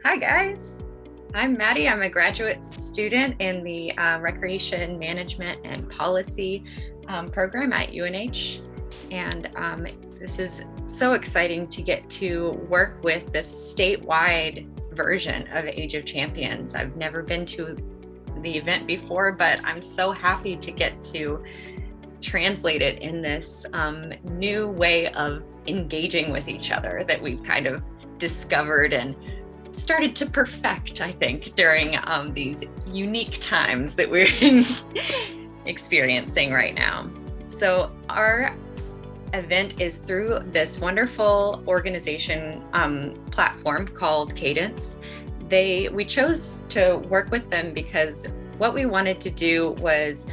Hi guys, I'm Maddie. I'm a graduate student in the Recreation Management and Policy program at UNH. And this is so exciting to get to work with this statewide version of Age of Champions. I've never been to the event before, but I'm so happy to get to translate it in this new way of engaging with each other that we've kind of discovered and started to perfect, I think, during these unique times that we're experiencing right now. So our event is through this wonderful organization platform called Cadence. We chose to work with them because what we wanted to do was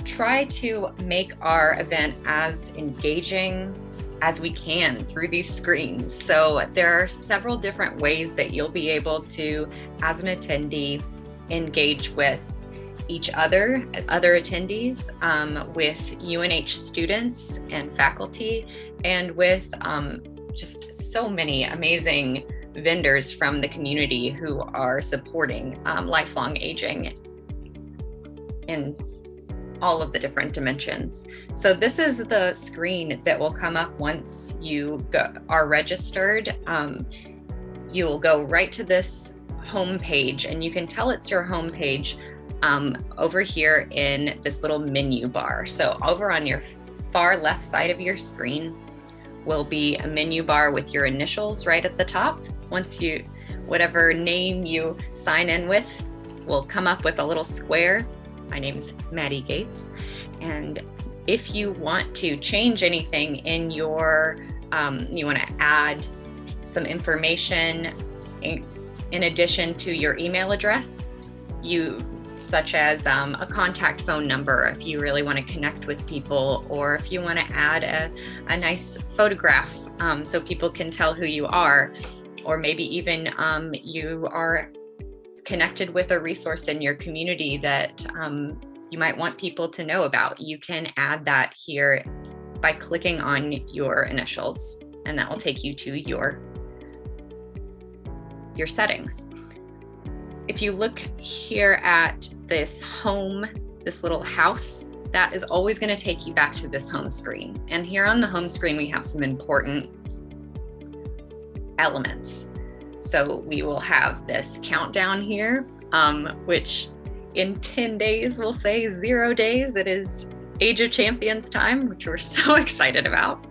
try to make our event as engaging as we can through these screens. So there are several different ways that you'll be able to, as an attendee, engage with each other attendees, with UNH students and faculty, and with just so many amazing vendors from the community who are supporting lifelong aging in all of the different dimensions. So this is the screen that will come up once you are registered. You'll go right to this home page, and you can tell it's your home page over here in this little menu bar. So over on your far left side of your screen will be a menu bar with your initials right at the top. Whatever name you sign in with will come up with a little square. My name is Maddie Gates, and if you want to change anything in you want to add some information in addition to your email address, such as a contact phone number if you really want to connect with people, or if you want to add a nice photograph so people can tell who you are, or maybe even you are connected with a resource in your community that you might want people to know about. You can add that here by clicking on your initials, and that will take you to your settings. If you look here at this little house, that is always going to take you back to this home screen. And here on the home screen, we have some important elements. So we will have this countdown here, which in 10 days will say 0 days. It is Age of Champions time, which we're so excited about.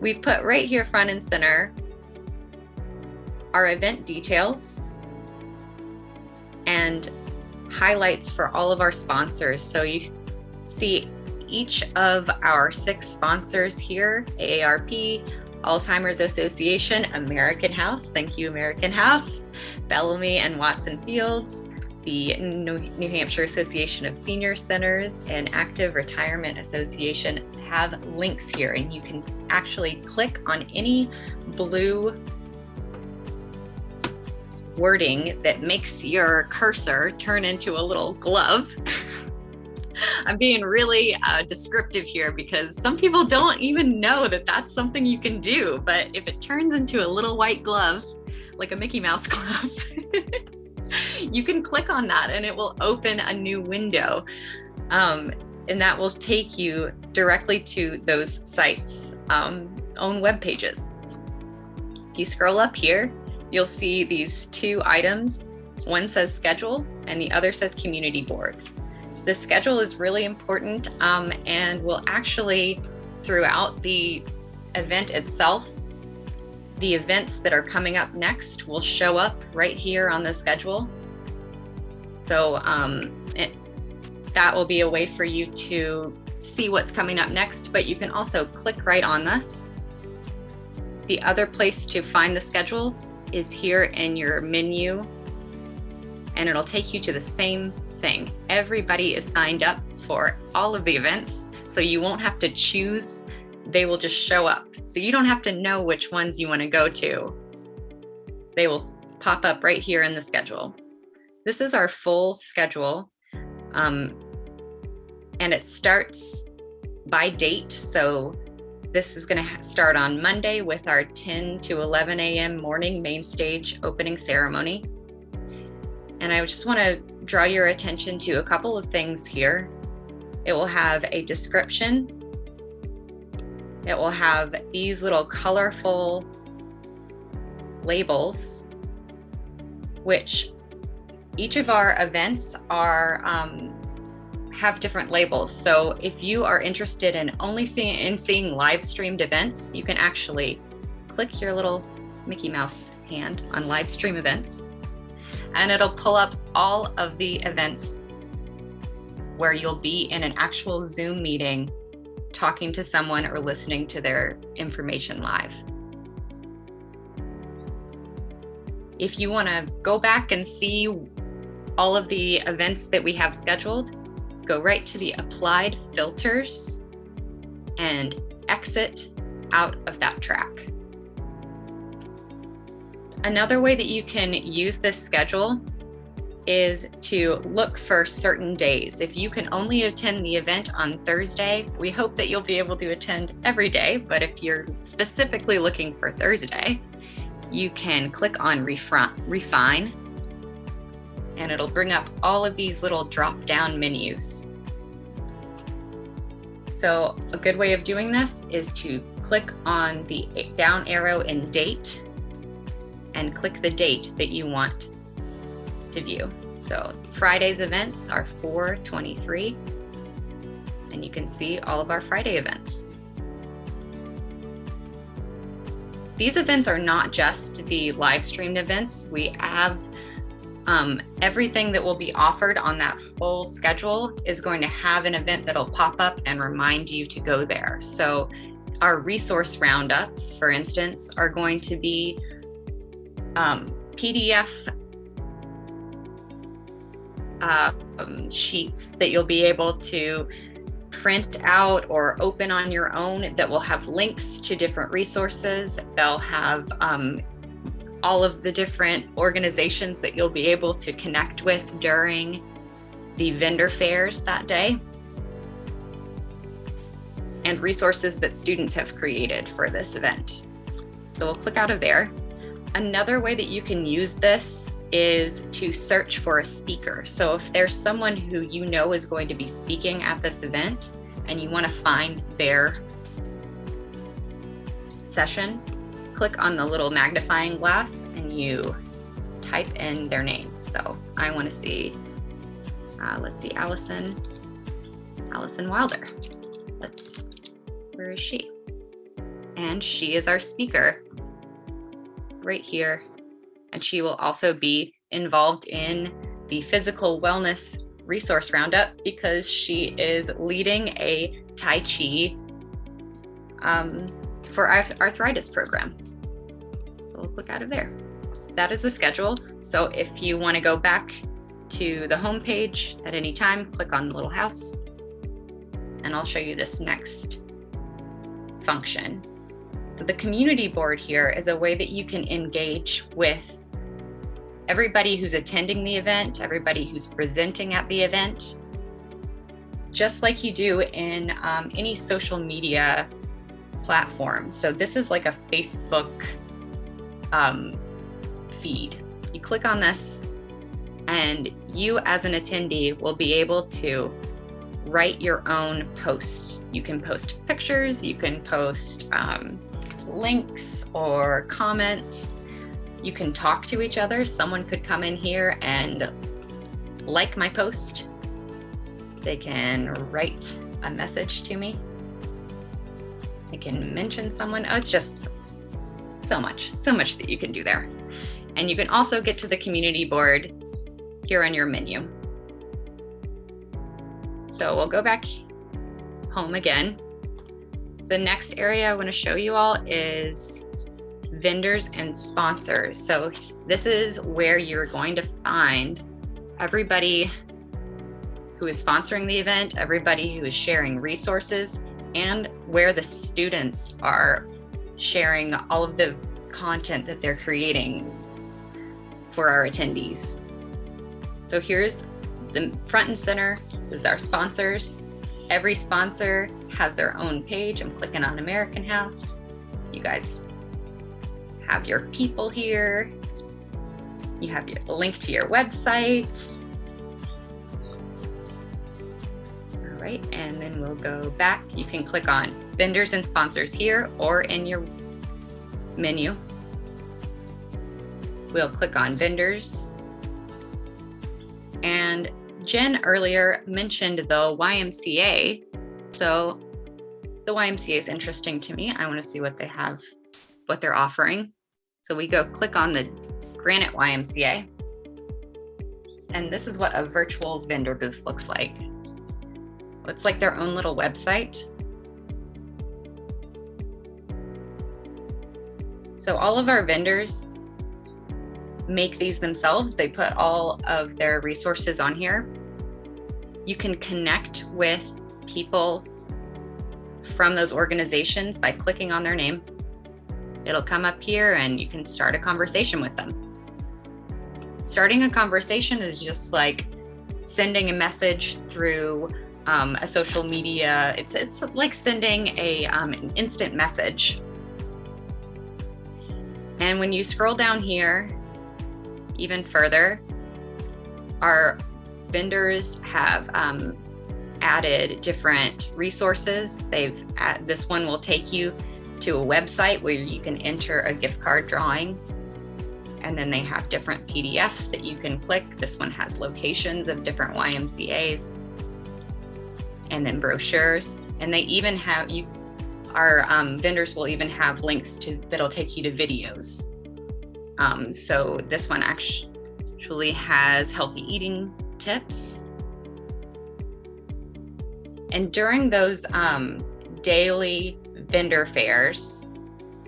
We've put right here front and center our event details and highlights for all of our sponsors. So you see each of our 6 sponsors here: AARP, Alzheimer's Association, American House, thank you American House, Bellamy and Watson Fields, the New Hampshire Association of Senior Centers, and Active Retirement Association have links here, and you can actually click on any blue wording that makes your cursor turn into a little glove. I'm being really descriptive here because some people don't even know that that's something you can do. But if it turns into a little white glove, like a Mickey Mouse glove, you can click on that and it will open a new window. And that will take you directly to those sites' own web pages. If you scroll up here, you'll see these 2 items. One says schedule and the other says community board. The schedule is really important and will actually, throughout the event itself, the events that are coming up next will show up right here on the schedule. So that will be a way for you to see what's coming up next, but you can also click right on this. The other place to find the schedule is here in your menu, and it'll take you to the same thing. Everybody is signed up for all of the events, so you won't have to choose. They will just show up. So you don't have to know which ones you want to go to. They will pop up right here in the schedule. This is our full schedule, and it starts by date. So This is going to start on Monday with our 10 to 11 a.m. morning main stage opening ceremony. And I just want to draw your attention to a couple of things here. It will have a description. It will have these little colorful labels, which each of our events are have different labels. So if you are interested in only seeing live streamed events, you can actually click your little Mickey Mouse hand on live stream events, and it'll pull up all of the events where you'll be in an actual Zoom meeting talking to someone or listening to their information live. If you want to go back and see all of the events that we have scheduled, go right to the applied filters and exit out of that track. Another way that you can use this schedule is to look for certain days. If you can only attend the event on Thursday, we hope that you'll be able to attend every day. But if you're specifically looking for Thursday, you can click on Refine, and it'll bring up all of these little drop-down menus. So a good way of doing this is to click on the down arrow in Date and click the date that you want to view. So Friday's events are 4/23, and you can see all of our Friday events. These events are not just the live streamed events. We have everything that will be offered on that full schedule is going to have an event that'll pop up and remind you to go there. So our resource roundups, for instance, are going to be PDF sheets that you'll be able to print out or open on your own that will have links to different resources. They'll have all of the different organizations that you'll be able to connect with during the vendor fairs that day, and resources that students have created for this event. So we'll click out of there. Another way that you can use this is to search for a speaker. So if there's someone who you know is going to be speaking at this event and you want to find their session, click on the little magnifying glass and you type in their name. So I want to see, let's see, Allison Wilder. Where is she? And she is our speaker right here. And she will also be involved in the physical wellness resource roundup because she is leading a Tai Chi for our arthritis program. So we'll click out of there. That is the schedule. So if you want to go back to the home page at any time, click on the little house, and I'll show you this next function. So the community board here is a way that you can engage with everybody who's attending the event, everybody who's presenting at the event, just like you do in any social media platform. So this is like a Facebook feed. You click on this and you as an attendee will be able to write your own posts. You can post pictures, you can post links or comments. You can talk to each other. Someone could come in here and like my post. They can write a message to me. They can mention someone. Oh, it's just so much that you can do there. And you can also get to the community board here on your menu. So we'll go back home again. The next area I want to show you all is vendors and sponsors. So this is where you're going to find everybody who is sponsoring the event, everybody who is sharing resources, and where the students are sharing all of the content that they're creating for our attendees. So here's the front and center is our sponsors. Every sponsor has their own page. I'm clicking on American House. You guys have your people here. You have your link to your website. All right, and then we'll go back. You can click on vendors and sponsors here or in your menu. We'll click on vendors. And Jen earlier mentioned the YMCA. So the YMCA is interesting to me. I want to see what they have, what they're offering. So we go click on the Granite YMCA. And this is what a virtual vendor booth looks like. It's like their own little website. So all of our vendors make these themselves. They put all of their resources on here. You can connect with people from those organizations by clicking on their name. It'll come up here and you can start a conversation with them. Starting a conversation is just like sending a message through a social media. It's like sending an instant message. And when you scroll down here even further, our vendors have added different resources. This one will take you to a website where you can enter a gift card drawing. And then they have different PDFs that you can click. This one has locations of different YMCAs. And then brochures. And they even have our vendors will even have links that'll take you to videos. So this one actually has healthy eating tips. And during those daily vendor fairs,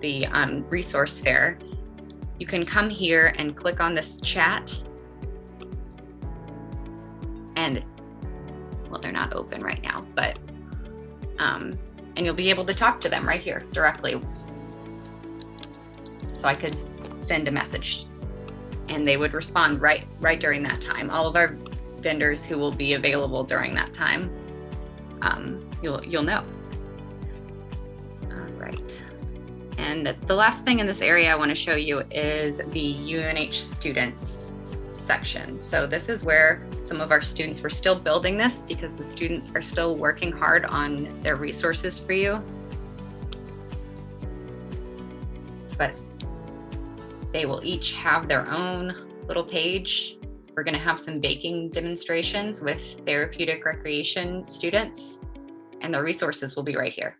the resource fair, you can come here and click on this chat. And well, they're not open right now, but and you'll be able to talk to them right here directly. So I could send a message and they would respond right during that time. All of our vendors who will be available during that time, you'll know. All right. And the last thing in this area I want to show you is the UNH students section. So this is where some of our students, we're still building this because the students are still working hard on their resources for you. But they will each have their own little page. We're going to have some baking demonstrations with therapeutic recreation students, and the resources will be right here.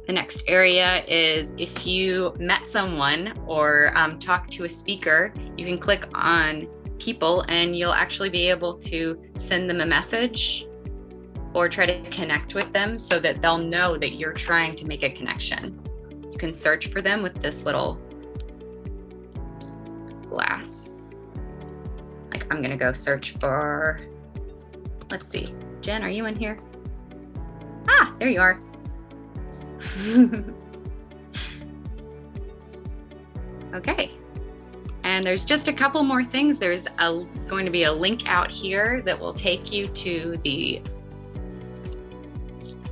The next area is if you met someone or talked to a speaker, you can click on people and you'll actually be able to send them a message or try to connect with them so that they'll know that you're trying to make a connection. You can search for them with this little glass. Like I'm gonna go search for, let's see, Jen, are you in here? Ah, there you are. Okay, and there's just a couple more things. There's going to be a link out here that will take you to the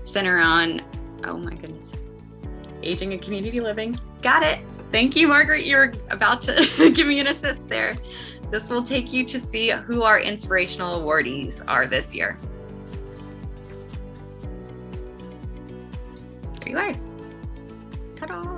Center on, oh my goodness, Aging and Community Living. Got it. Thank you, Margaret. You're about to give me an assist there. This will take you to see who our inspirational awardees are this year. Here you are. Ta-da!